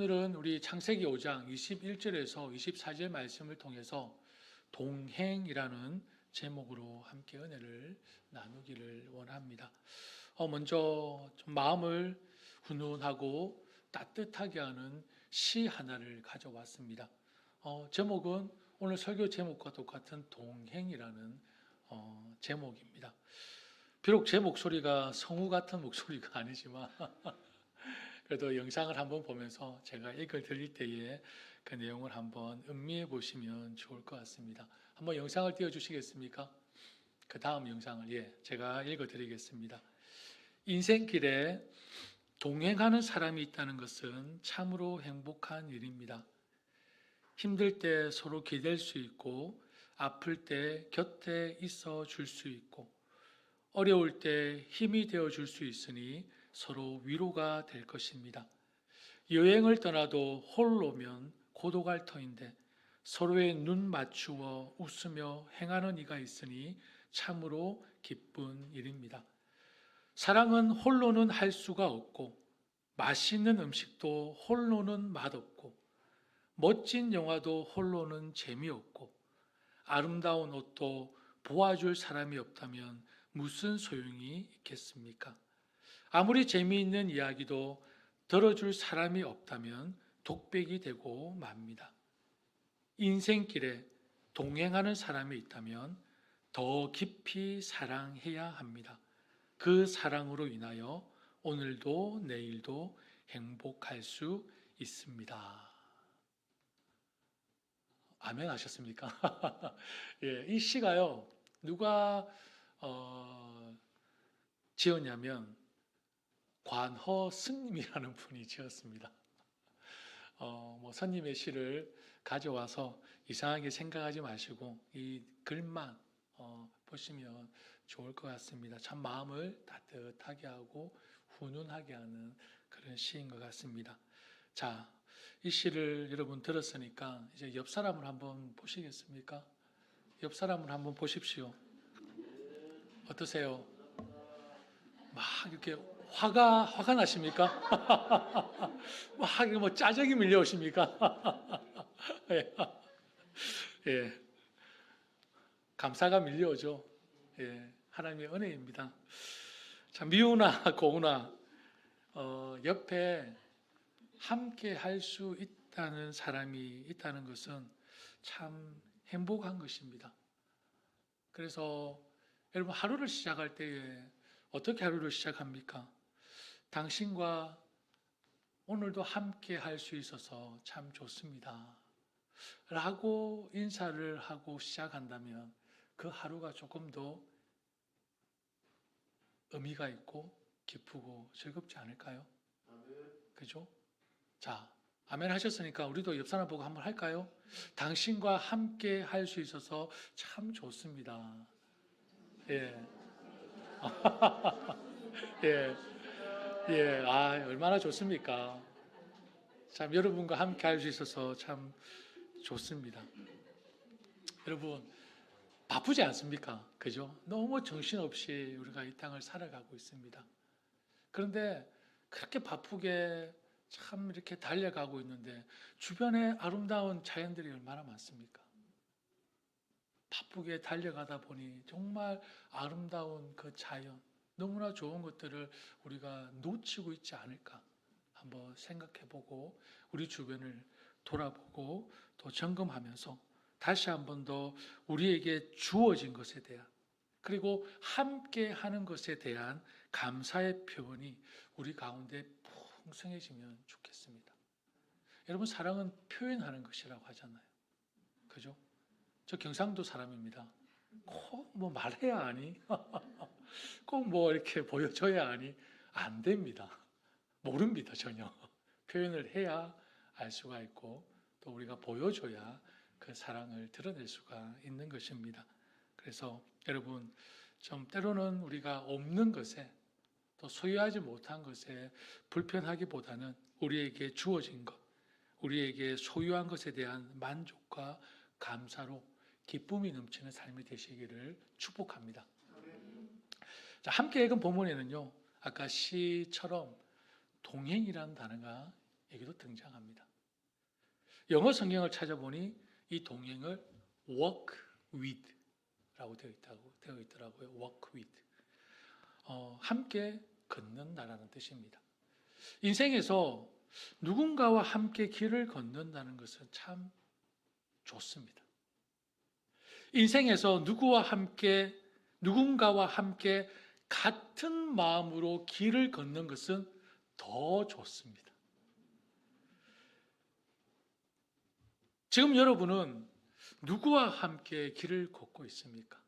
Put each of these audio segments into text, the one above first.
오늘은 우리 창세기 5장 21절에서 24절 말씀을 통해서 동행이라는 제목으로 함께 은혜를 나누기를 원합니다. 먼저 좀 마음을 훈훈하고 따뜻하게 하는 시 하나를 가져왔습니다. 제목은 오늘 설교 제목과 똑같은 동행이라는 제목입니다. 비록 제 목소리가 성우 같은 목소리가 아니지만 그래도 영상을 한번 보면서 제가 읽어 드릴 때에 그 내용을 한번 음미해 보시면 좋을 것 같습니다. 한번 영상을 띄워 주시겠습니까? 그 다음 영상을 제가 읽어 드리겠습니다. 인생길에 동행하는 사람이 있다는 것은 참으로 행복한 일입니다. 힘들 때 서로 기댈 수 있고, 아플 때 곁에 있어 줄 수 있고, 어려울 때 힘이 되어 줄 수 있으니 서로 위로가 될 것입니다. 여행을 떠나도 홀로면 고독할 터인데 서로의 눈 맞추어 웃으며 행하는 이가 있으니 참으로 기쁜 일입니다. 사랑은 홀로는 할 수가 없고, 맛있는 음식도 홀로는 맛없고, 멋진 영화도 홀로는 재미없고, 아름다운 옷도 보아줄 사람이 없다면 무슨 소용이 있겠습니까? 아무리 재미있는 이야기도 들어줄 사람이 없다면 독백이 되고 맙니다. 인생길에 동행하는 사람이 있다면 더 깊이 사랑해야 합니다. 그 사랑으로 인하여 오늘도 내일도 행복할 수 있습니다. 아멘 하셨습니까? 이 시가요, 누가 지었냐면 관허승님이라는 분이 지었습니다. 선님의 시를 가져와서 이상하게 생각하지 마시고 이 글만 보시면 좋을 것 같습니다. 참 마음을 따뜻하게 하고 훈훈하게 하는 그런 시인 것 같습니다. 자, 이 시를 여러분 들었으니까 이제 옆 사람을 한번 보시겠습니까? 옆 사람을 한번 보십시오. 어떠세요? 막 이렇게 화가 나십니까? 막 짜증이 밀려오십니까? 예. 감사가 밀려오죠. 하나님의 은혜입니다. 참 미우나 고우나 옆에 함께 할 수 있다는 사람이 있다는 것은 참 행복한 것입니다. 그래서 여러분 하루를 시작할 때에 어떻게 하루를 시작합니까? 당신과 오늘도 함께 할 수 있어서 참 좋습니다. 라고 인사를 하고 시작한다면 그 하루가 조금 더 의미가 있고 기쁘고 즐겁지 않을까요? 그죠? 자, 아멘 하셨으니까 우리도 옆 사람 보고 한번 할까요? 당신과 함께 할 수 있어서 참 좋습니다. 예. 얼마나 좋습니까? 참, 여러분과 함께 할 수 있어서 참 좋습니다. 여러분, 바쁘지 않습니까? 그죠? 너무 정신없이 우리가 이 땅을 살아가고 있습니다. 그런데 그렇게 바쁘게 참 이렇게 달려가고 있는데 주변에 아름다운 자연들이 얼마나 많습니까? 바쁘게 달려가다 보니 정말 아름다운 그 자연, 너무나 좋은 것들을 우리가 놓치고 있지 않을까 한번 생각해보고 우리 주변을 돌아보고 또 점검하면서 다시 한 번 더 우리에게 주어진 것에 대한 그리고 함께 하는 것에 대한 감사의 표현이 우리 가운데 풍성해지면 좋겠습니다. 여러분, 사랑은 표현하는 것이라고 하잖아요. 그죠? 저 경상도 사람입니다. 꼭 뭐 말해야 하니? 꼭 뭐 이렇게 보여줘야 하니? 안 됩니다. 모릅니다, 전혀. 표현을 해야 알 수가 있고 또 우리가 보여줘야 그 사랑을 드러낼 수가 있는 것입니다. 그래서 여러분, 좀 때로는 우리가 없는 것에 또 소유하지 못한 것에 불편하기보다는 우리에게 주어진 것, 우리에게 소유한 것에 대한 만족과 감사로 기쁨이 넘치는 삶이 되시기를 축복합니다. 자, 함께 읽은 본문에는요, 아까 시처럼 동행이라는 단어가 얘기도 등장합니다. 영어 성경을 찾아보니 이 동행을 walk with 라고 되어 있더라고요. walk with. 함께 걷는다라는 뜻입니다. 인생에서 누군가와 함께 길을 걷는다는 것은 참 좋습니다. 인생에서 누군가와 함께 같은 마음으로 길을 걷는 것은 더 좋습니다. 지금 여러분은 누구와 함께 길을 걷고 있습니까?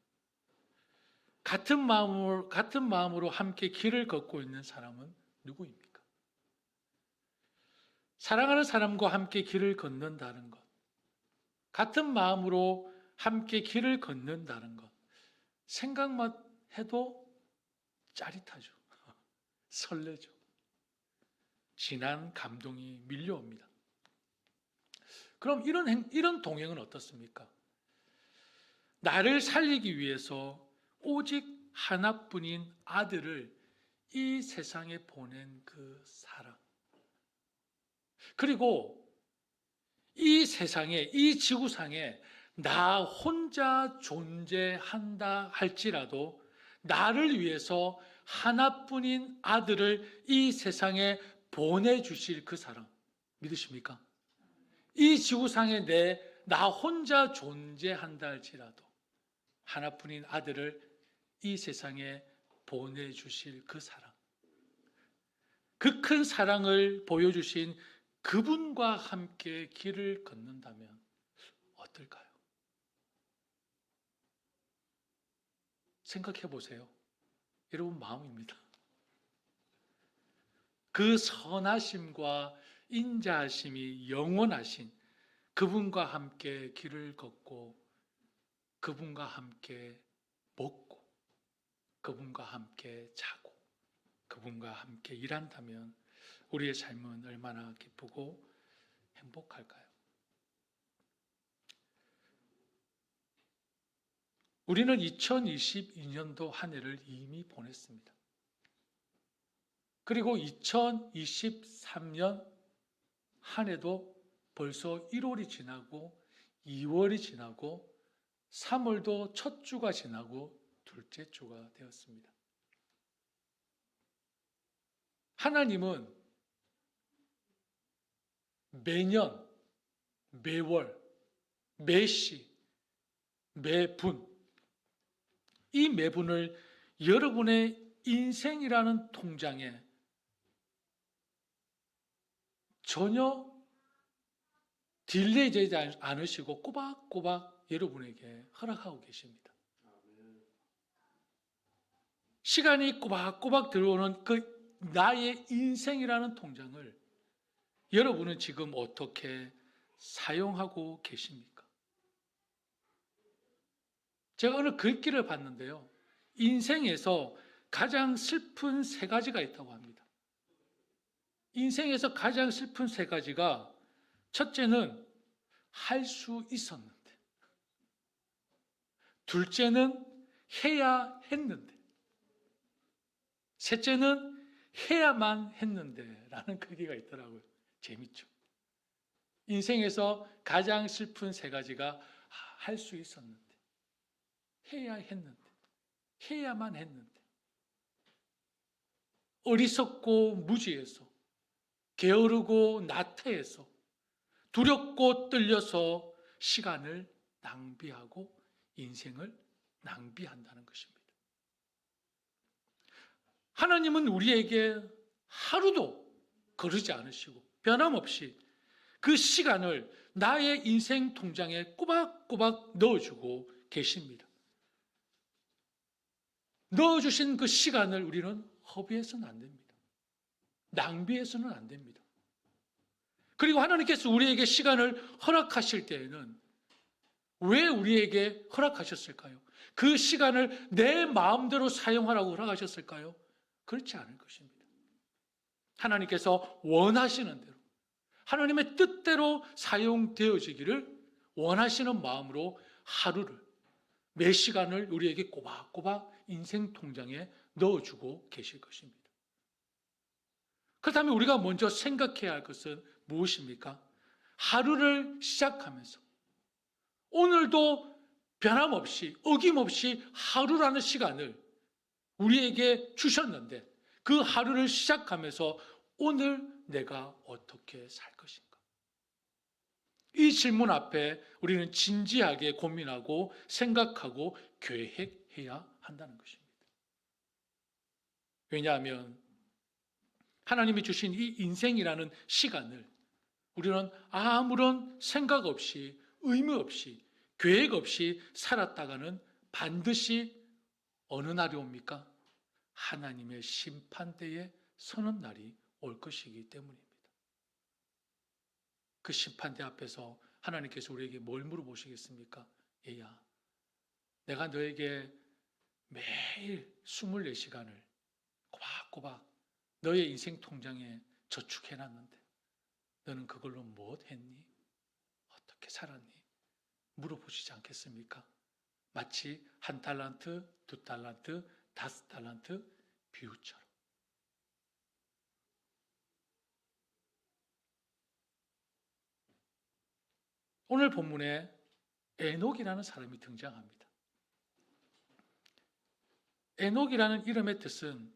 같은 마음으로 함께 길을 걷고 있는 사람은 누구입니까? 사랑하는 사람과 함께 길을 걷는다는 것, 같은 마음으로 함께 길을 걷는다는 것, 생각만 해도 짜릿하죠. 설레죠. 진한 감동이 밀려옵니다. 그럼 이런 동행은 어떻습니까? 나를 살리기 위해서 오직 하나뿐인 아들을 이 세상에 보낸 그 사랑. 그리고 이 세상에, 이 지구상에 나 혼자 존재한다 할지라도 나를 위해서 하나뿐인 아들을 이 세상에 보내주실 그 사랑. 믿으십니까? 이 지구상에 나 혼자 존재한다 할지라도 하나뿐인 아들을 이 세상에 보내주실 그 사랑. 그 큰 사랑을 보여주신 그분과 함께 길을 걷는다면 어떨까요? 생각해 보세요. 여러분 마음입니다. 그 선하심과 인자하심이 영원하신 그분과 함께 길을 걷고 그분과 함께 먹고 그분과 함께 자고 그분과 함께 일한다면 우리의 삶은 얼마나 기쁘고 행복할까요? 우리는 2022년도 한 해를 이미 보냈습니다. 그리고 2023년 한 해도 벌써 1월이 지나고 2월이 지나고 3월도 첫 주가 지나고 둘째 주가 되었습니다. 하나님은 매년, 매월, 매시, 매분 이 매분을 여러분의 인생이라는 통장에 전혀 딜레이 되지 않으시고 꼬박꼬박 여러분에게 허락하고 계십니다. 시간이 꼬박꼬박 들어오는 그 나의 인생이라는 통장을 여러분은 지금 어떻게 사용하고 계십니까? 제가 어느 글귀를 봤는데요. 인생에서 가장 슬픈 세 가지가 있다고 합니다. 인생에서 가장 슬픈 세 가지가 첫째는 할 수 있었는데, 둘째는 해야 했는데, 셋째는 해야만 했는데 라는 글귀가 있더라고요. 재밌죠? 인생에서 가장 슬픈 세 가지가 할 수 있었는데, 해야 했는데, 해야만 했는데, 어리석고 무지해서, 게으르고 나태해서, 두렵고 떨려서 시간을 낭비하고 인생을 낭비한다는 것입니다. 하나님은 우리에게 하루도 거르지 않으시고 변함없이 그 시간을 나의 인생 통장에 꼬박꼬박 넣어주고 계십니다. 넣어주신 그 시간을 우리는 허비해서는 안 됩니다. 낭비해서는 안 됩니다. 그리고 하나님께서 우리에게 시간을 허락하실 때에는 왜 우리에게 허락하셨을까요? 그 시간을 내 마음대로 사용하라고 허락하셨을까요? 그렇지 않을 것입니다. 하나님께서 원하시는 대로, 하나님의 뜻대로 사용되어지기를 원하시는 마음으로 하루를, 매 시간을 우리에게 꼬박꼬박 인생 통장에 넣어주고 계실 것입니다. 그렇다면 우리가 먼저 생각해야 할 것은 무엇입니까? 하루를 시작하면서 오늘도 변함없이 어김없이 하루라는 시간을 우리에게 주셨는데 그 하루를 시작하면서 오늘 내가 어떻게 살 것인가? 이 질문 앞에 우리는 진지하게 고민하고 생각하고 계획해야 한다는 것입니다. 왜냐하면 하나님이 주신 이 인생이라는 시간을 우리는 아무런 생각 없이 의무 없이 계획 없이 살았다가는 반드시 어느 날이 옵니까? 하나님의 심판대에 서는 날이 올 것이기 때문입니다. 그 심판대 앞에서 하나님께서 우리에게 뭘 물어보시겠습니까? 얘야, 내가 너에게 매일 24시간을 꼬박꼬박 너의 인생 통장에 저축해놨는데 너는 그걸로 무엇 했니? 어떻게 살았니? 물어보시지 않겠습니까? 마치 1달란트, 2달란트, 5달란트 비유처럼. 오늘 본문에 에녹이라는 사람이 등장합니다. 에녹이라는 이름의 뜻은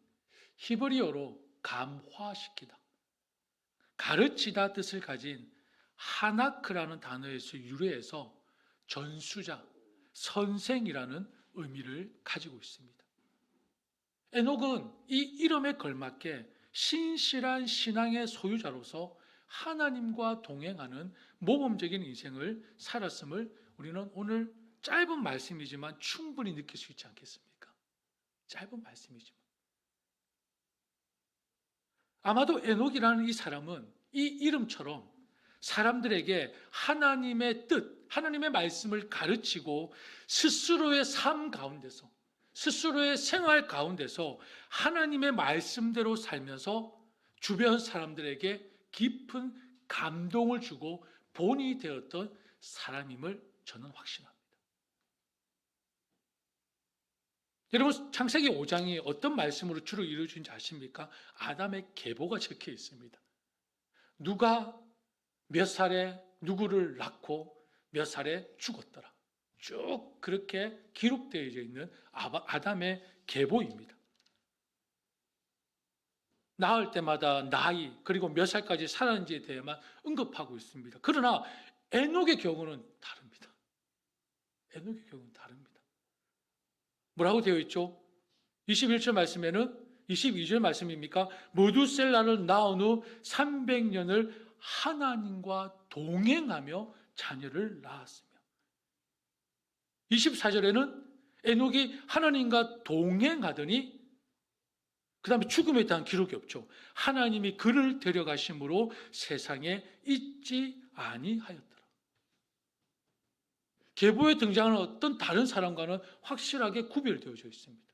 히브리어로 감화시키다, 가르치다 뜻을 가진 하나크라는 단어에서 유래해서 전수자, 선생이라는 의미를 가지고 있습니다. 에녹은 이 이름에 걸맞게 신실한 신앙의 소유자로서 하나님과 동행하는 모범적인 인생을 살았음을 우리는 오늘 짧은 말씀이지만 충분히 느낄 수 있지 않겠습니까? 짧은 말씀이지만. 아마도 에녹이라는 이 사람은 이 이름처럼 사람들에게 하나님의 뜻, 하나님의 말씀을 가르치고 스스로의 삶 가운데서, 스스로의 생활 가운데서 하나님의 말씀대로 살면서 주변 사람들에게 깊은 감동을 주고 본이 되었던 사람임을 저는 확신합니다. 여러분, 창세기 5장이 어떤 말씀으로 주로 이루어진지 아십니까? 아담의 계보가 적혀 있습니다. 누가 몇 살에 누구를 낳고 몇 살에 죽었더라. 쭉 그렇게 기록되어 있는 아담의 계보입니다. 낳을 때마다 나이 그리고 몇 살까지 살았는지에 대해만 언급하고 있습니다. 그러나 에녹의 경우는 다릅니다. 에녹의 경우는 다릅니다. 뭐라고 되어 있죠? 21절 말씀에는 22절 말씀입니까? 모두셀라를 낳은 후 300년을 하나님과 동행하며 자녀를 낳았으며 24절에는 에녹이 하나님과 동행하더니 그 다음에 죽음에 대한 기록이 없죠. 하나님이 그를 데려가심으로 세상에 있지 아니하였더라. 계보에 등장하는 어떤 다른 사람과는 확실하게 구별되어져 있습니다.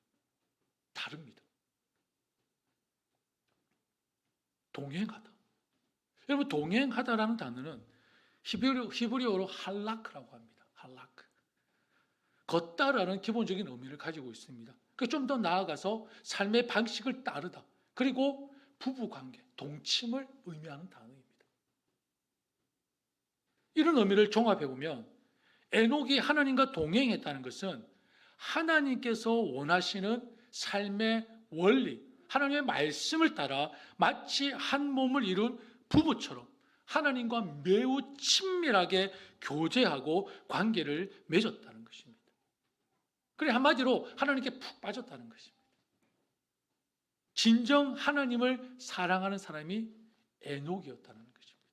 다릅니다. 동행하다. 여러분, 동행하다라는 단어는 히브리어로 할라크라고 합니다. 할라크. 걷다라는 기본적인 의미를 가지고 있습니다. 좀 더 나아가서 삶의 방식을 따르다. 그리고 부부관계, 동침을 의미하는 단어입니다. 이런 의미를 종합해보면 에녹이 하나님과 동행했다는 것은 하나님께서 원하시는 삶의 원리, 하나님의 말씀을 따라 마치 한 몸을 이룬 부부처럼 하나님과 매우 친밀하게 교제하고 관계를 맺었다는 것입니다. 그래, 한마디로 하나님께 푹 빠졌다는 것입니다. 진정 하나님을 사랑하는 사람이 에녹이었다는 것입니다.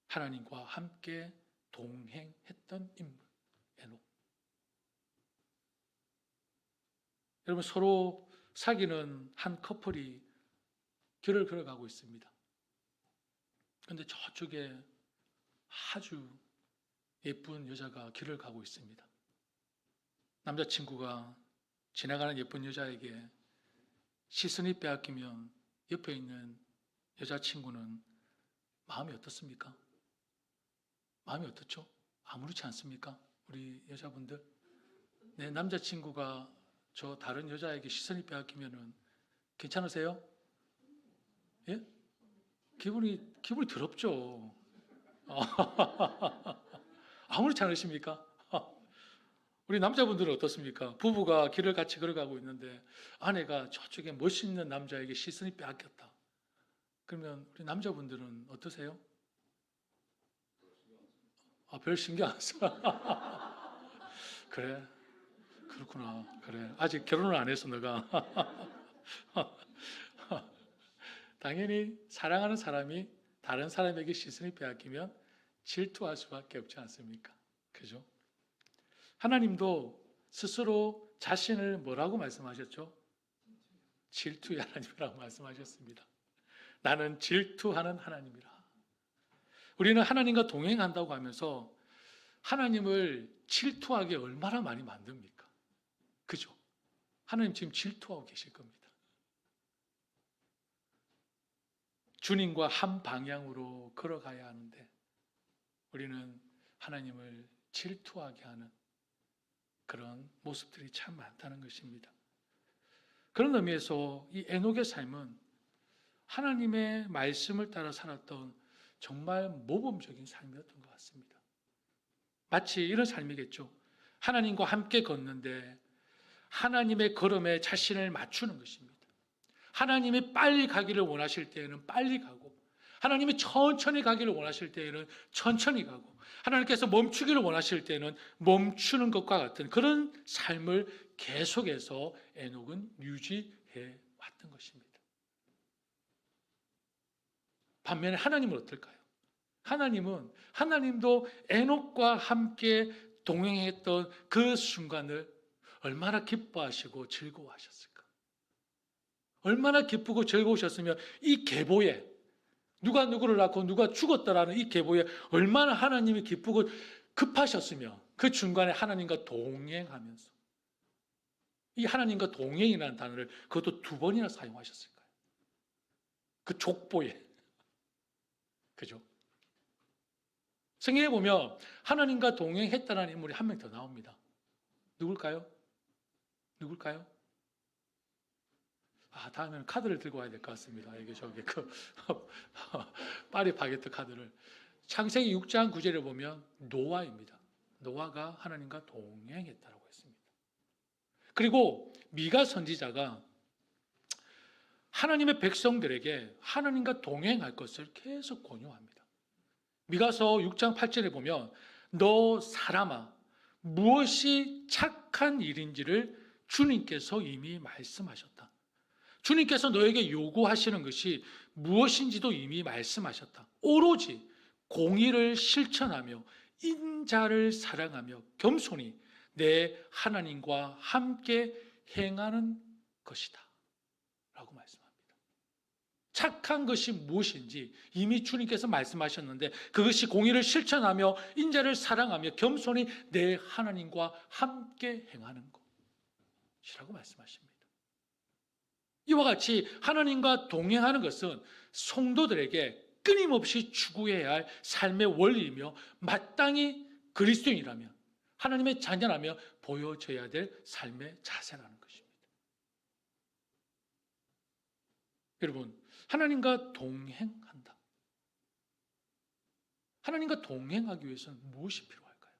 하나님과 함께 동행했던 인물, 에녹. 여러분, 서로 사귀는 한 커플이 길을 걸어가고 있습니다. 그런데 저쪽에 아주 예쁜 여자가 길을 가고 있습니다. 남자친구가 지나가는 예쁜 여자에게 시선이 빼앗기면 옆에 있는 여자친구는 마음이 어떻습니까? 마음이 어떻죠? 아무렇지 않습니까? 우리 여자분들? 내 남자친구가 저 다른 여자에게 시선이 빼앗기면 괜찮으세요? 예? 기분이 더럽죠. 아무렇지 않으십니까? 우리 남자분들은 어떻습니까? 부부가 길을 같이 걸어가고 있는데 아내가 저쪽에 멋있는 남자에게 시선이 빼앗겼다. 그러면 우리 남자분들은 어떠세요? 별 신경 안 써. 그래, 그렇구나. 그래, 아직 결혼을 안 했어, 너가. 당연히 사랑하는 사람이 다른 사람에게 시선이 빼앗기면 질투할 수밖에 없지 않습니까? 그죠? 하나님도 스스로 자신을 뭐라고 말씀하셨죠? 질투의 하나님이라고 말씀하셨습니다. 나는 질투하는 하나님이라. 우리는 하나님과 동행한다고 하면서 하나님을 질투하게 얼마나 많이 만듭니까? 그죠? 하나님 지금 질투하고 계실 겁니다. 주님과 한 방향으로 걸어가야 하는데 우리는 하나님을 질투하게 하는 그런 모습들이 참 많다는 것입니다. 그런 의미에서 이 에녹의 삶은 하나님의 말씀을 따라 살았던 정말 모범적인 삶이었던 것 같습니다. 마치 이런 삶이겠죠. 하나님과 함께 걷는데 하나님의 걸음에 자신을 맞추는 것입니다. 하나님이 빨리 가기를 원하실 때에는 빨리 가고 하나님이 천천히 가기를 원하실 때에는 천천히 가고 하나님께서 멈추기를 원하실 때는 멈추는 것과 같은 그런 삶을 계속해서 에녹은 유지해 왔던 것입니다. 반면에 하나님은 어떨까요? 하나님도 에녹과 함께 동행했던 그 순간을 얼마나 기뻐하시고 즐거워하셨을까? 얼마나 기쁘고 즐거우셨으면 이 계보에 누가 누구를 낳고 누가 죽었다라는 이 계보에 얼마나 하나님이 기쁘고 급하셨으며 그 중간에 하나님과 동행하면서 이 하나님과 동행이라는 단어를 그것도 2번이나 사용하셨을까요? 그 족보에. 그죠? 성경에 보면 하나님과 동행했다는 인물이 한 명 더 나옵니다. 누굴까요? 다음에는 카드를 들고 와야 될 것 같습니다. 이게 파리 바게트 카드를. 창세기 6장 9절에 보면 노아입니다. 노아가 하나님과 동행했다라고 했습니다. 그리고 미가 선지자가 하나님의 백성들에게 하나님과 동행할 것을 계속 권유합니다. 미가서 6장 8절에 보면 너 사람아 무엇이 착한 일인지를 주님께서 이미 말씀하셨다. 주님께서 너에게 요구하시는 것이 무엇인지도 이미 말씀하셨다. 오로지 공의를 실천하며 인자를 사랑하며 겸손히 내 하나님과 함께 행하는 것이다 라고 말씀합니다. 착한 것이 무엇인지 이미 주님께서 말씀하셨는데 그것이 공의를 실천하며 인자를 사랑하며 겸손히 내 하나님과 함께 행하는 것이라고 말씀하십니다. 이와 같이 하나님과 동행하는 것은 성도들에게 끊임없이 추구해야 할 삶의 원리이며 마땅히 그리스도인이라면 하나님의 자녀라며 보여져야 될 삶의 자세라는 것입니다. 여러분, 하나님과 동행한다. 하나님과 동행하기 위해서는 무엇이 필요할까요?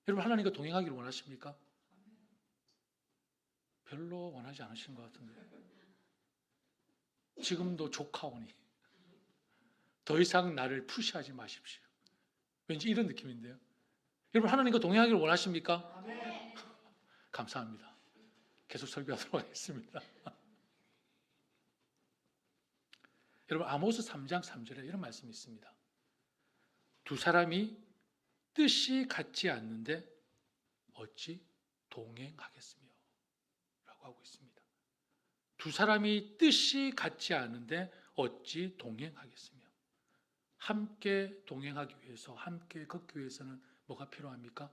여러분, 하나님과 동행하기를 원하십니까? 별로 원하지 않으시는 것 같은데 지금도 조카오니 더 이상 나를 푸시하지 마십시오. 왠지 이런 느낌인데요. 여러분 하나님과 동행하기를 원하십니까? 네. 감사합니다. 계속 설교하도록 하겠습니다. 여러분 아모스 3장 3절에 이런 말씀이 있습니다. 2 사람이 뜻이 같지 않는데 어찌 동행하겠으며 라고 하고 있습니다. 2 사람이 뜻이 같지 않은데 어찌 동행하겠으며 함께 동행하기 위해서 함께 걷기 위해서는 뭐가 필요합니까?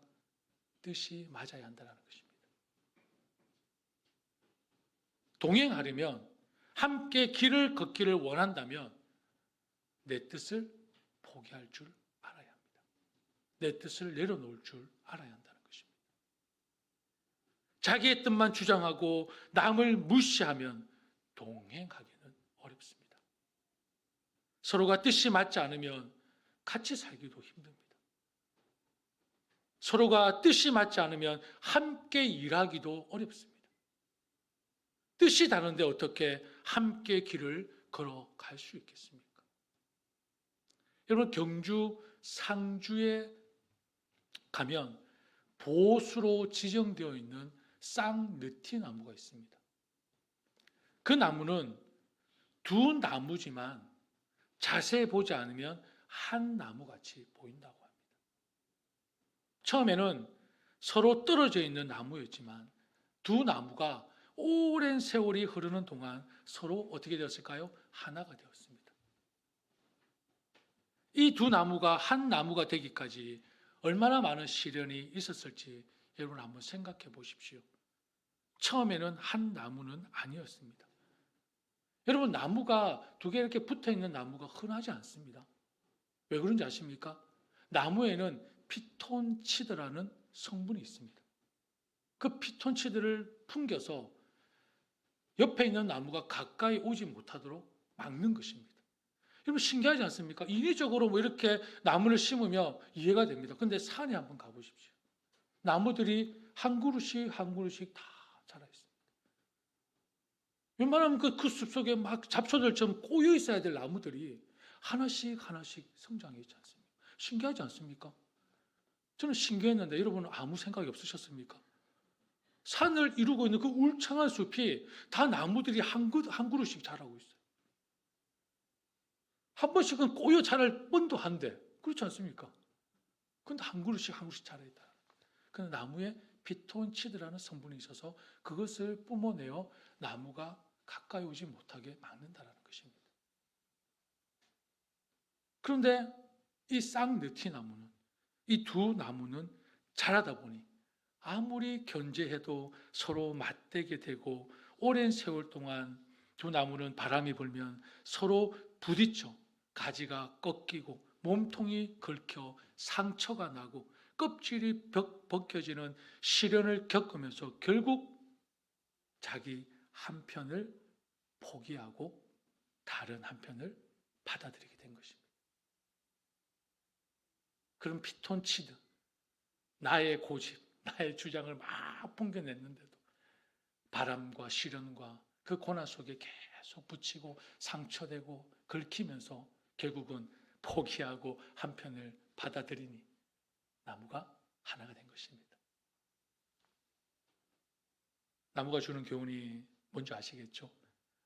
뜻이 맞아야 한다는 것입니다. 동행하려면 함께 길을 걷기를 원한다면 내 뜻을 포기할 줄 알아야 합니다. 내 뜻을 내려놓을 줄 알아야 한다는 것입니다. 자기의 뜻만 주장하고 남을 무시하면 동행하기는 어렵습니다. 서로가 뜻이 맞지 않으면 같이 살기도 힘듭니다. 서로가 뜻이 맞지 않으면 함께 일하기도 어렵습니다. 뜻이 다른데 어떻게 함께 길을 걸어갈 수 있겠습니까? 여러분, 경주 상주에 가면 보수로 지정되어 있는 쌍느티 나무가 있습니다. 그 나무는 두 나무지만 자세히 보지 않으면 한 나무같이 보인다고 합니다. 처음에는 서로 떨어져 있는 나무였지만 두 나무가 오랜 세월이 흐르는 동안 서로 어떻게 되었을까요? 하나가 되었습니다. 이 두 나무가 한 나무가 되기까지 얼마나 많은 시련이 있었을지 여러분 한번 생각해 보십시오. 처음에는 한 나무는 아니었습니다. 여러분, 나무가 두 개 이렇게 붙어 있는 나무가 흔하지 않습니다. 왜 그런지 아십니까? 나무에는 피톤치드라는 성분이 있습니다. 그 피톤치드를 풍겨서 옆에 있는 나무가 가까이 오지 못하도록 막는 것입니다. 여러분, 신기하지 않습니까? 인위적으로 뭐 이렇게 나무를 심으면 이해가 됩니다. 근데 산에 한번 가보십시오. 나무들이 한 그루씩 한 그루씩 다 자라 있습니다. 웬만하면 그 숲속에 막 잡초들처럼 꼬여 있어야 될 나무들이 하나씩 하나씩 성장해 있지 않습니까? 신기하지 않습니까? 저는 신기했는데 여러분은 아무 생각이 없으셨습니까? 산을 이루고 있는 그 울창한 숲이 다 나무들이 한 그루씩 자라고 있어요. 한 번씩은 꼬여 자랄 뻔도 한데 그렇지 않습니까? 근데 한 그루씩 한 그루씩 자라 있다. 근데 나무에 피톤치드라는 성분이 있어서 그것을 뿜어내어 나무가 가까이 오지 못하게 막는다는 것입니다. 그런데 이 쌍느티 나무는, 이 두 나무는 자라다 보니 아무리 견제해도 서로 맞대게 되고 오랜 세월 동안 두 나무는 바람이 불면 서로 부딪혀 가지가 꺾이고 몸통이 긁혀 상처가 나고 껍질이 벗겨지는 시련을 겪으면서 결국 자기 한편을 포기하고 다른 한편을 받아들이게 된 것입니다. 그런 피톤치드, 나의 고집, 나의 주장을 막 풍겨냈는데도 바람과 시련과 그 고난 속에 계속 붙이고 상처되고 긁히면서 결국은 포기하고 한편을 받아들이니 나무가 하나가 된 것입니다. 나무가 주는 교훈이 뭔지 아시겠죠?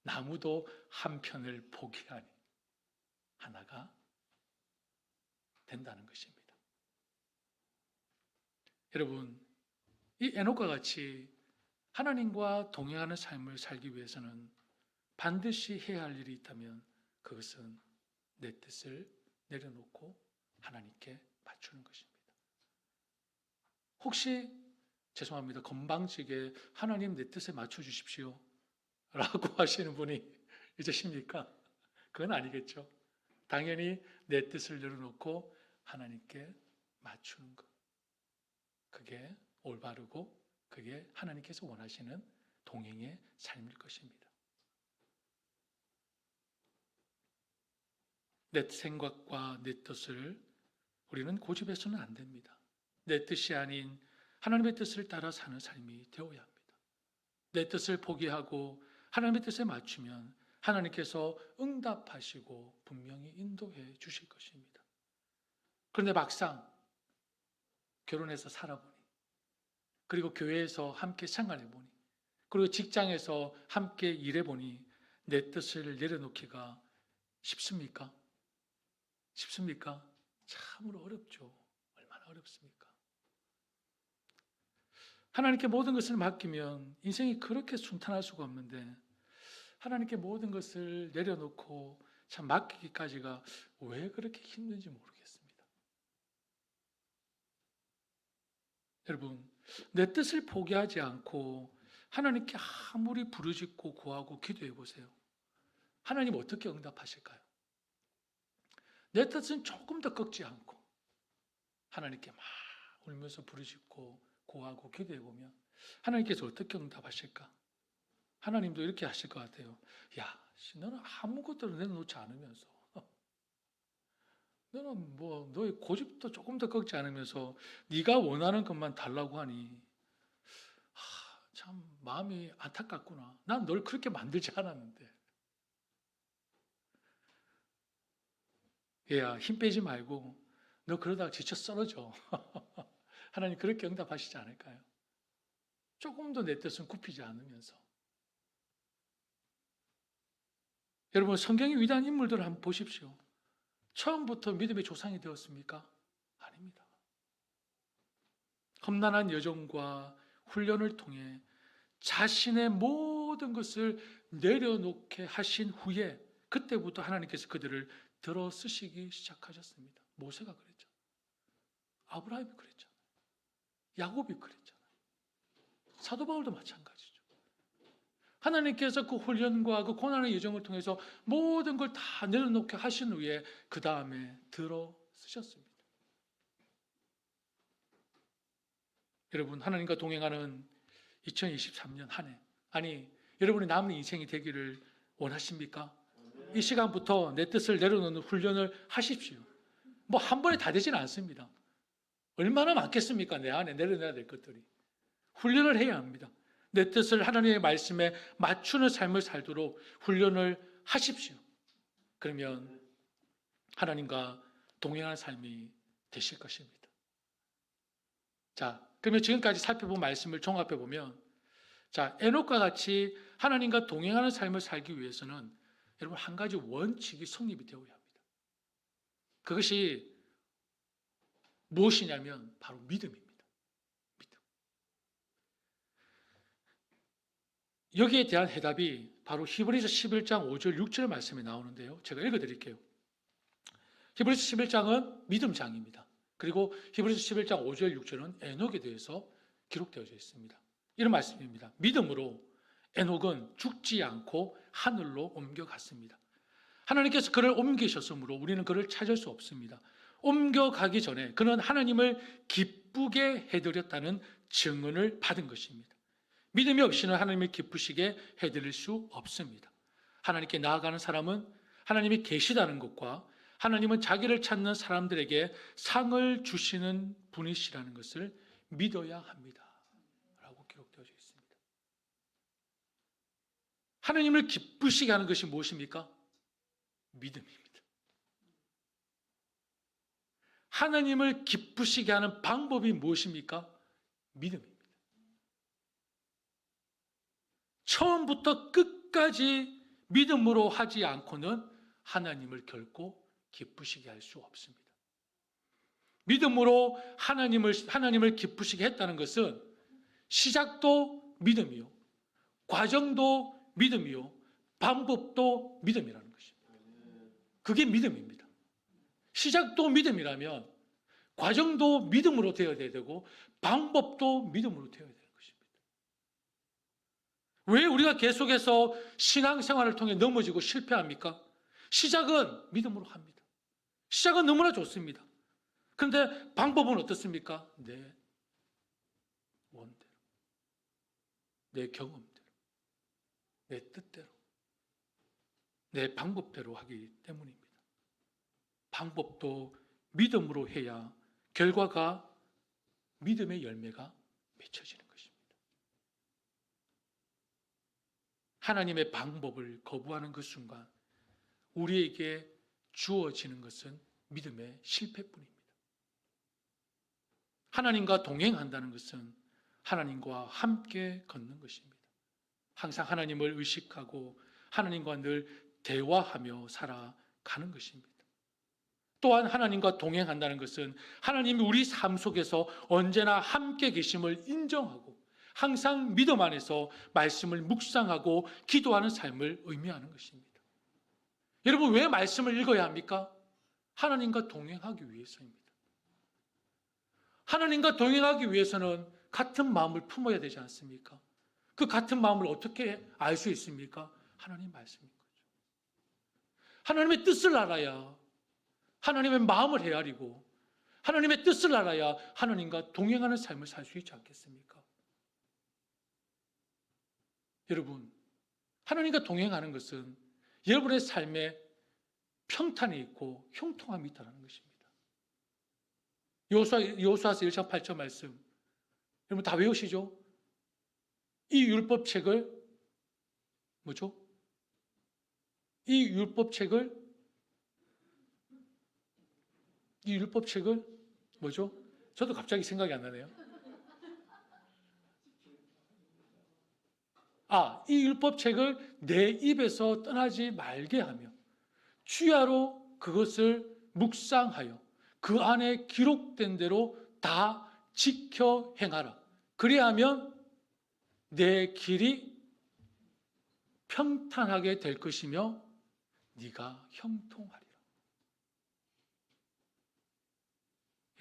나무도 한편을 포기하니 하나가 된다는 것입니다. 여러분, 이 에녹과 같이 하나님과 동행하는 삶을 살기 위해서는 반드시 해야 할 일이 있다면 그것은 내 뜻을 내려놓고 하나님께 맞추는 것입니다. 혹시 죄송합니다. 건방지게 하나님 내 뜻에 맞춰주십시오 라고 하시는 분이 있으십니까? 그건 아니겠죠. 당연히 내 뜻을 내려놓고 하나님께 맞추는 것. 그게 올바르고 그게 하나님께서 원하시는 동행의 삶일 것입니다. 내 생각과 내 뜻을 우리는 고집해서는 안 됩니다. 내 뜻이 아닌 하나님의 뜻을 따라 사는 삶이 되어야 합니다. 내 뜻을 포기하고 하나님의 뜻에 맞추면 하나님께서 응답하시고 분명히 인도해 주실 것입니다. 그런데 막상 결혼해서 살아보니, 그리고 교회에서 함께 생활해보니, 그리고 직장에서 함께 일해보니 내 뜻을 내려놓기가 쉽습니까? 쉽습니까? 참으로 어렵죠. 얼마나 어렵습니까? 하나님께 모든 것을 맡기면 인생이 그렇게 순탄할 수가 없는데 하나님께 모든 것을 내려놓고 참 맡기기까지가 왜 그렇게 힘든지 모르겠습니다. 여러분, 내 뜻을 포기하지 않고 하나님께 아무리 부르짖고 구하고 기도해 보세요. 하나님 어떻게 응답하실까요? 내 뜻은 조금 더 꺾지 않고 하나님께 막 울면서 부르짖고 구하고 기도해 보면 하나님께서 어떻게 응답하실까? 하나님도 이렇게 하실 것 같아요. 야, 너는 아무것도 내놓지 않으면서 너는 뭐 너의 고집도 조금 더 꺾지 않으면서 네가 원하는 것만 달라고 하니 참 마음이 안타깝구나. 난 널 그렇게 만들지 않았는데. 얘야, 힘 빼지 말고 너 그러다가 지쳐 쓰러져. 하나님 그렇게 응답하시지 않을까요? 조금도 내 뜻은 굽히지 않으면서. 여러분, 성경의 위대한 인물들을 한번 보십시오. 처음부터 믿음의 조상이 되었습니까? 아닙니다. 험난한 여정과 훈련을 통해 자신의 모든 것을 내려놓게 하신 후에 그때부터 하나님께서 그들을 들어 쓰시기 시작하셨습니다. 모세가 그랬죠. 아브라함이 그랬죠. 야곱이 그랬잖아요. 사도 바울도 마찬가지죠. 하나님께서 그 훈련과 그 고난의 여정을 통해서 모든 걸 다 내려놓게 하신 후에 그 다음에 들어 쓰셨습니다. 여러분, 하나님과 동행하는 2023년 한 해, 아니 여러분의 남은 인생이 되기를 원하십니까? 이 시간부터 내 뜻을 내려놓는 훈련을 하십시오. 뭐 한 번에 다 되지는 않습니다. 얼마나 많겠습니까? 내 안에 내려놔야 될 것들이. 훈련을 해야 합니다. 내 뜻을 하나님의 말씀에 맞추는 삶을 살도록 훈련을 하십시오. 그러면 하나님과 동행하는 삶이 되실 것입니다. 자, 그러면 지금까지 살펴본 말씀을 종합해 보면, 자, 에녹과 같이 하나님과 동행하는 삶을 살기 위해서는 여러분 한 가지 원칙이 성립이 되어야 합니다. 그것이 무엇이냐면 바로 믿음입니다. 믿음. 여기에 대한 해답이 바로 히브리서 11장 5절 6절 말씀에 나오는데요. 제가 읽어드릴게요. 히브리서 11장은 믿음장입니다. 그리고 히브리서 11장 5절 6절은 에녹에 대해서 기록되어져 있습니다. 이런 말씀입니다. 믿음으로 에녹은 죽지 않고 하늘로 옮겨갔습니다. 하나님께서 그를 옮기셨으므로 우리는 그를 찾을 수 없습니다. 옮겨가기 전에 그는 하나님을 기쁘게 해드렸다는 증언을 받은 것입니다. 믿음이 없이는 하나님을 기쁘시게 해드릴 수 없습니다. 하나님께 나아가는 사람은 하나님이 계시다는 것과 하나님은 자기를 찾는 사람들에게 상을 주시는 분이시라는 것을 믿어야 합니다. 라고 기록되어져 있습니다. 하나님을 기쁘시게 하는 것이 무엇입니까? 믿음입니다. 하나님을 기쁘시게 하는 방법이 무엇입니까? 믿음입니다. 처음부터 끝까지 믿음으로 하지 않고는 하나님을 결코 기쁘시게 할 수 없습니다. 믿음으로 하나님을 기쁘시게 했다는 것은 시작도 믿음이요, 과정도 믿음이요, 방법도 믿음이라는 것입니다. 그게 믿음입니다. 시작도 믿음이라면 과정도 믿음으로 되어야 되고 방법도 믿음으로 되어야 되는 것입니다. 왜 우리가 계속해서 신앙생활을 통해 넘어지고 실패합니까? 시작은 믿음으로 합니다. 시작은 너무나 좋습니다. 그런데 방법은 어떻습니까? 내 원대로, 내 경험대로, 내 뜻대로, 내 방법대로 하기 때문입니다. 방법도 믿음으로 해야 결과가 믿음의 열매가 맺혀지는 것입니다. 하나님의 방법을 거부하는 그 순간 우리에게 주어지는 것은 믿음의 실패뿐입니다. 하나님과 동행한다는 것은 하나님과 함께 걷는 것입니다. 항상 하나님을 의식하고 하나님과 늘 대화하며 살아가는 것입니다. 또한 하나님과 동행한다는 것은 하나님이 우리 삶 속에서 언제나 함께 계심을 인정하고 항상 믿음 안에서 말씀을 묵상하고 기도하는 삶을 의미하는 것입니다. 여러분, 왜 말씀을 읽어야 합니까? 하나님과 동행하기 위해서입니다. 하나님과 동행하기 위해서는 같은 마음을 품어야 되지 않습니까? 그 같은 마음을 어떻게 알 수 있습니까? 하나님 말씀인 거죠. 하나님의 뜻을 알아야 하나님의 마음을 헤아리고 하나님의 뜻을 알아야 하나님과 동행하는 삶을 살 수 있지 않겠습니까? 여러분, 하나님과 동행하는 것은 여러분의 삶에 평탄이 있고 형통함이 있다는 것입니다. 여호수아서 1장 8절 말씀 여러분 다 외우시죠? 이 율법책을 뭐죠? 이 율법책을 뭐죠? 저도 갑자기 생각이 안 나네요. 이 율법책을 내 입에서 떠나지 말게 하며 주야로 그것을 묵상하여 그 안에 기록된 대로 다 지켜 행하라. 그리하면 내 길이 평탄하게 될 것이며 네가 형통하리라.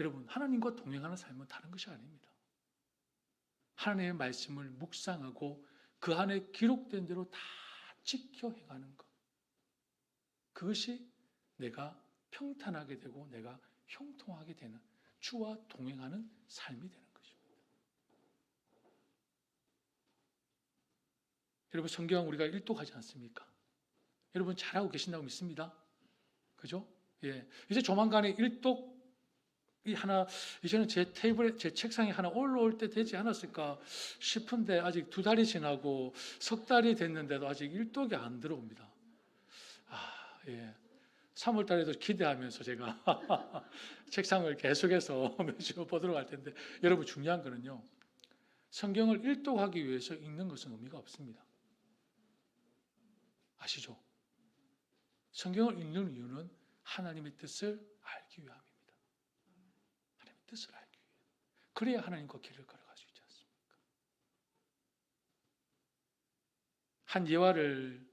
여러분, 하나님과 동행하는 삶은 다른 것이 아닙니다. 하나님의 말씀을 묵상하고 그 안에 기록된 대로 다 지켜 행하는 것. 그것이 내가 평탄하게 되고 내가 형통하게 되는 주와 동행하는 삶이 되는 것입니다. 여러분, 성경 우리가 일독하지 않습니까? 여러분 잘하고 계신다고 믿습니다. 그죠? 예. 이제 조만간에 일독이 하나, 이제는 제 테이블에, 제 책상에 하나 올라올 때 되지 않았을까 싶은데 아직 2달이 지나고 3달이 됐는데도 아직 일독이 안 들어옵니다. 예. 3월 달에도 기대하면서 제가 책상을 계속해서 매주 보도록 할 텐데, 여러분 중요한 거는요, 성경을 일독하기 위해서 읽는 것은 의미가 없습니다. 아시죠? 성경을 읽는 이유는 하나님의 뜻을 알기 위함입니다. 하나님의 뜻을 알기 위해. 그래야 하나님과 길을 걸어갈 수 있지 않습니까? 한 예화를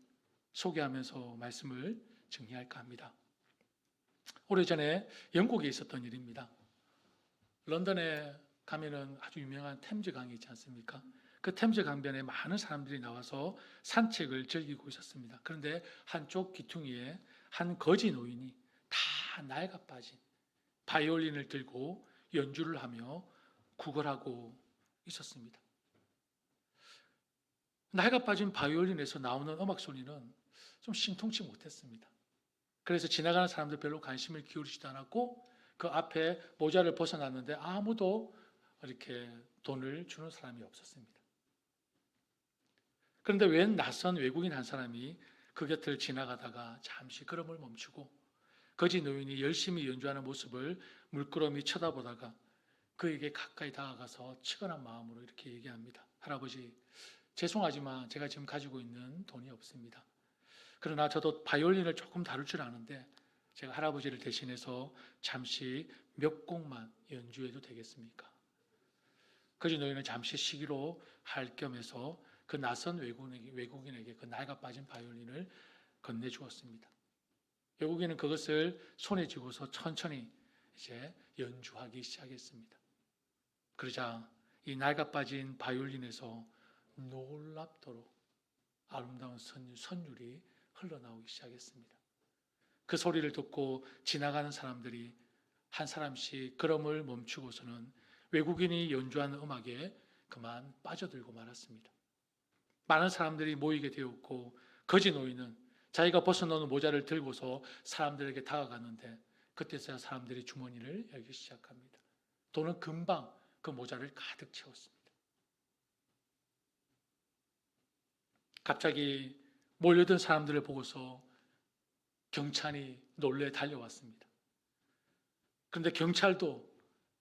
소개하면서 말씀을 정리할까 합니다. 오래전에 영국에 있었던 일입니다. 런던에 가면은 아주 유명한 템즈 강이 있지 않습니까? 그 템즈 강변에 많은 사람들이 나와서 산책을 즐기고 있었습니다. 그런데 한쪽 귀퉁이에 한 거지 노인이 다 낡아 빠진 바이올린을 들고 연주를 하며 구걸하고 있었습니다. 낡아 빠진 바이올린에서 나오는 음악 소리는 좀 신통치 못했습니다. 그래서 지나가는 사람들 별로 관심을 기울이지도 않았고 그 앞에 모자를 벗어났는데 아무도 이렇게 돈을 주는 사람이 없었습니다. 그런데 웬 낯선 외국인 한 사람이 그 곁을 지나가다가 잠시 걸음을 멈추고 거지 노인이 열심히 연주하는 모습을 물끄러미 쳐다보다가 그에게 가까이 다가가서 치근한 마음으로 이렇게 얘기합니다. 할아버지, 죄송하지만 제가 지금 가지고 있는 돈이 없습니다. 그러나 저도 바이올린을 조금 다룰 줄 아는데 제가 할아버지를 대신해서 잠시 몇 곡만 연주해도 되겠습니까? 거지 노인은 잠시 시기로 할 겸해서 그 낯선 외국인에게 그 낡아 빠진 바이올린을 건네주었습니다. 외국인은 그것을 손에 쥐고서 천천히 이제 연주하기 시작했습니다. 그러자 이 낡아 빠진 바이올린에서 놀랍도록 아름다운 선율이 흘러나오기 시작했습니다. 그 소리를 듣고 지나가는 사람들이 한 사람씩 걸음을 멈추고서는 외국인이 연주하는 음악에 그만 빠져들고 말았습니다. 많은 사람들이 모이게 되었고 거지 노인은 자기가 벗어놓은 모자를 들고서 사람들에게 다가갔는데 그때서야 사람들이 주머니를 열기 시작합니다. 돈은 금방 그 모자를 가득 채웠습니다. 갑자기 몰려든 사람들을 보고서 경찰이 놀래 달려왔습니다. 그런데 경찰도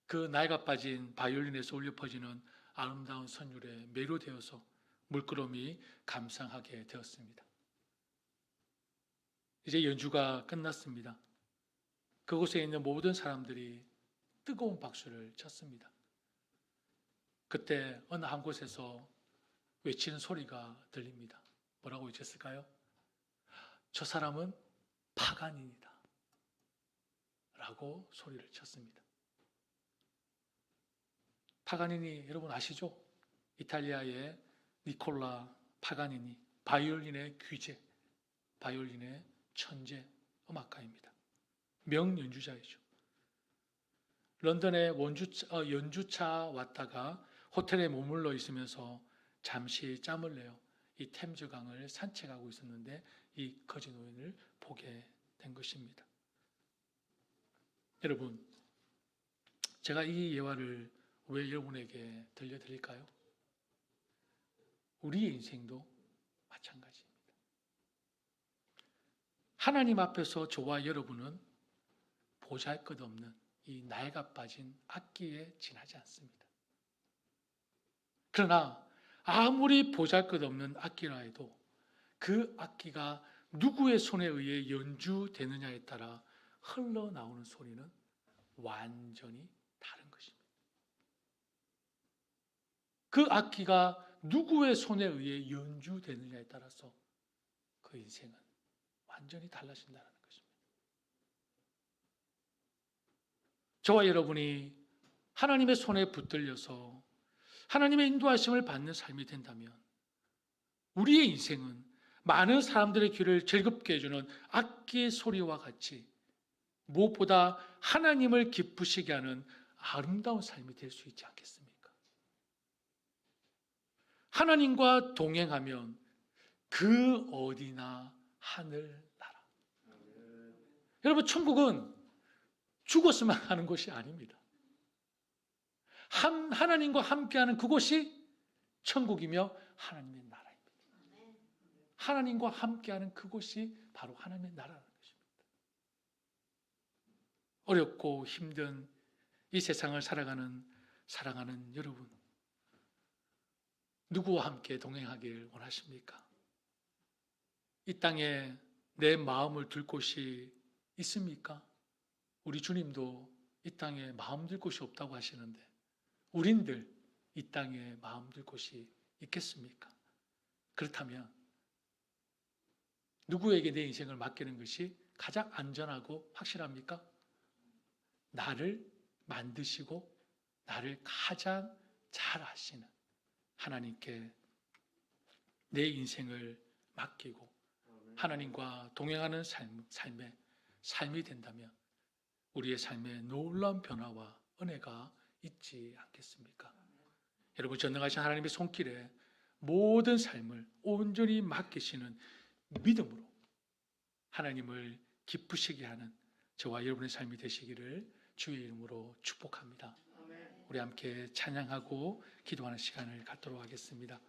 그 낡아 빠진 바이올린에서 울려 퍼지는 아름다운 선율에 매료되어서 물끄러미 감상하게 되었습니다. 이제 연주가 끝났습니다. 그곳에 있는 모든 사람들이 뜨거운 박수를 쳤습니다. 그때 어느 한 곳에서 외치는 소리가 들립니다. 뭐라고 외쳤을까요? 저 사람은 파가닌이다 라고 소리를 쳤습니다. 파가니니 여러분 아시죠? 이탈리아의 니콜라 파가니니, 바이올린의 귀재, 바이올린의 천재 음악가입니다. 명연주자이죠. 런던에 연주차 왔다가 호텔에 머물러 있으면서 잠시 짬을 내어 이 템즈강을 산책하고 있었는데 이 거지 노인을 보게 된 것입니다. 여러분, 제가 이 예화를 왜 여러분에게 들려드릴까요? 우리의 인생도 마찬가지입니다. 하나님 앞에서 저와 여러분은 보잘것없는 이 낡아 빠진 악기에 지나지 않습니다. 그러나 아무리 보잘것없는 악기라 해도 그 악기가 누구의 손에 의해 연주되느냐에 따라 흘러나오는 소리는 완전히 다른 것입니다. 그 악기가 누구의 손에 의해 연주되느냐에 따라서 그 인생은 완전히 달라진다는 것입니다. 저와 여러분이 하나님의 손에 붙들려서 하나님의 인도하심을 받는 삶이 된다면 우리의 인생은 많은 사람들의 귀를 즐겁게 해주는 악기의 소리와 같이 무엇보다 하나님을 기쁘시게 하는 아름다운 삶이 될 수 있지 않겠습니까? 하나님과 동행하면 그 어디나 하늘나라. 여러분, 천국은 죽었으면 하는 것이 아닙니다. 하나님과 함께하는 그곳이 천국이며 하나님의 나라입니다. 하나님과 함께하는 그곳이 바로 하나님의 나라라는 것입니다. 어렵고 힘든 이 세상을 살아가는 여러분, 누구와 함께 동행하길 원하십니까? 이 땅에 내 마음을 둘 곳이 있습니까? 우리 주님도 이 땅에 마음 둘 곳이 없다고 하시는데 우린들 이 땅에 마음 둘 곳이 있겠습니까? 그렇다면 누구에게 내 인생을 맡기는 것이 가장 안전하고 확실합니까? 나를 만드시고 나를 가장 잘 아시는 하나님께 내 인생을 맡기고 하나님과 동행하는 삶이 된다면 우리의 삶에 놀라운 변화와 은혜가 있지 않겠습니까? 여러분, 전능하신 하나님의 손길에 모든 삶을 온전히 맡기시는 믿음으로 하나님을 기쁘시게 하는 저와 여러분의 삶이 되시기를 주의 이름으로 축복합니다. 우리 함께 찬양하고 기도하는 시간을 갖도록 하겠습니다.